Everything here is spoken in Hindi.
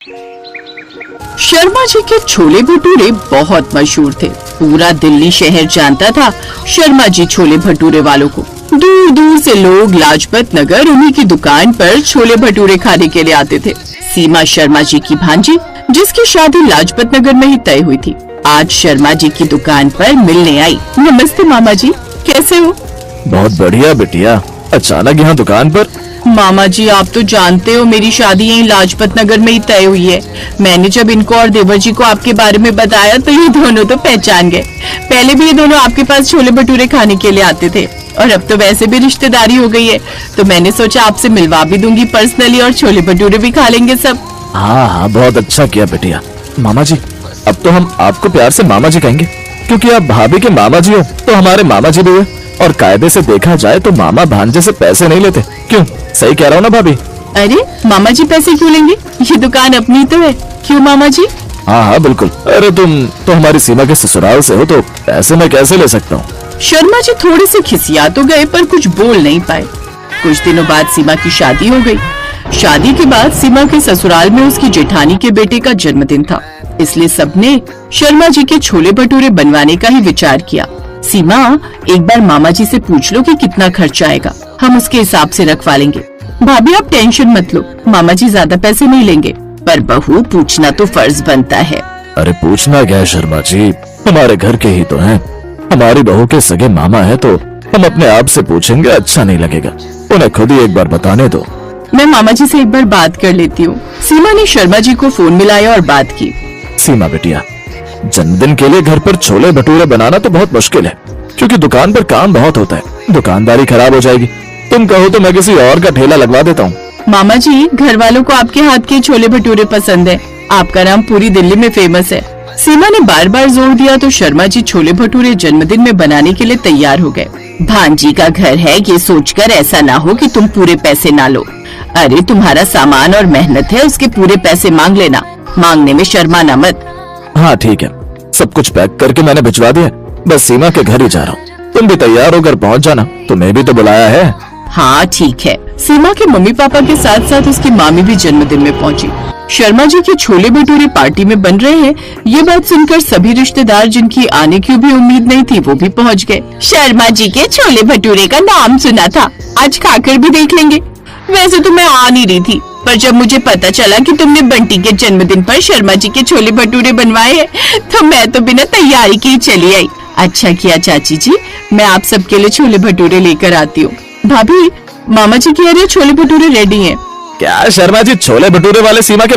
शर्मा जी के छोले भटूरे बहुत मशहूर थे। पूरा दिल्ली शहर जानता था शर्मा जी छोले भटूरे वालों को। दूर दूर से लोग लाजपत नगर उन्हीं की दुकान पर छोले भटूरे खाने के लिए आते थे। सीमा शर्मा जी की भांजी, जिसकी शादी लाजपत नगर में ही तय हुई थी, आज शर्मा जी की दुकान पर मिलने आई। नमस्ते मामा जी, कैसे हो? बहुत बढ़िया बिटिया, अचानक यहाँ दुकान पर? मामा जी, आप तो जानते हो मेरी शादी यहीं लाजपत नगर में ही तय हुई है। मैंने जब इनको और देवर जी को आपके बारे में बताया तो ये दोनों तो पहचान गए। पहले भी ये दोनों आपके पास छोले भटूरे खाने के लिए आते थे और अब तो वैसे भी रिश्तेदारी हो गई है, तो मैंने सोचा आपसे मिलवा भी दूंगी पर्सनली और छोले भटूरे भी खा लेंगे सब। हाँ हाँ, बहुत अच्छा किया बिटिया। मामा जी, अब तो हम आपको प्यार से मामा जी कहेंगे, क्योंकि आप भाभी के मामा जी हो तो हमारे मामा जी भी हुए। और कायदे से देखा जाए तो मामा भांजे से पैसे नहीं लेते। क्यों, सही कह रहा हूँ ना भाभी? अरे मामा जी पैसे क्यों लेंगे? ये दुकान अपनी तो है। क्यों मामा जी? हाँ हाँ बिल्कुल। अरे तुम तो हमारी सीमा के ससुराल से हो, तो पैसे मैं कैसे ले सकता हूँ? शर्मा जी थोड़े से खिसिया तो गए पर कुछ बोल नहीं पाए। कुछ दिनों बाद सीमा की शादी हो गई। शादी के बाद सीमा के ससुराल में उसकी जेठानी के बेटे का जन्मदिन था, इसलिए सबने शर्मा जी के छोले भटूरे बनवाने का ही विचार किया। सीमा, एक बार मामा जी से पूछ लो कि कितना खर्चा आएगा, हम उसके हिसाब से रखवा लेंगे। भाभी आप टेंशन मत लो, मामा जी ज्यादा पैसे नहीं लेंगे, पर बहू पूछना तो फर्ज बनता है। अरे पूछना क्या है शर्मा जी, हमारे घर के ही तो हैं। हमारी बहू के सगे मामा है तो हम अपने आप से पूछेंगे, अच्छा नहीं लगेगा। उन्हें खुद ही एक बार बताने दो। मैं मामा जी से एक बार बात कर लेती हूँ। सीमा ने शर्मा जी को फोन मिलाया और बात की। सीमा बेटिया, जन्मदिन के लिए घर पर छोले भटूरे बनाना तो बहुत मुश्किल है, क्योंकि दुकान पर काम बहुत होता है, दुकानदारी खराब हो जाएगी। तुम कहो तो मैं किसी और का ठेला लगवा देता हूँ। मामा जी, घर वालों को आपके हाथ के छोले भटूरे पसंद है, आपका नाम पूरी दिल्ली में फेमस है। सीमा ने बार बार जोर दिया तो शर्मा जी छोले भटूरे जन्मदिन में बनाने के लिए तैयार हो गए। भांजी का घर है, ये सोचकर ऐसा ना हो कि तुम पूरे पैसे ना लो। अरे तुम्हारा सामान और मेहनत है, उसके पूरे पैसे मांग लेना, मांगने में शर्माना मत। हाँ ठीक है, सब कुछ पैक करके मैंने भिजवा दिया, बस सीमा के घर ही जा रहा हूँ। तुम भी तैयार होकर पहुँच जाना, तुम्हें भी तो बुलाया है। हाँ ठीक है। सीमा के मम्मी पापा के साथ साथ उसकी मामी भी जन्मदिन में पहुंची। शर्मा जी के छोले भटूरे पार्टी में बन रहे हैं, ये बात सुनकर सभी रिश्तेदार, जिनकी आने की भी उम्मीद नहीं थी, वो भी पहुंच गए। शर्मा जी के छोले भटूरे का नाम सुना था, आज खाकर भी देख लेंगे। वैसे तो मैं आ नहीं रही थी, पर जब मुझे पता चला कि तुमने बंटी के जन्मदिन पर शर्मा जी के छोले भटूरे बनवाए हैं, तो मैं तो बिना तैयारी के ही चली आई। अच्छा किया चाची जी, मैं आप सबके लिए छोले भटूरे लेकर आती हूँ। भाभी, मामा जी कह रहे छोले भटूरे रेडी हैं। क्या शर्मा जी छोले भटूरे वाले सीमा के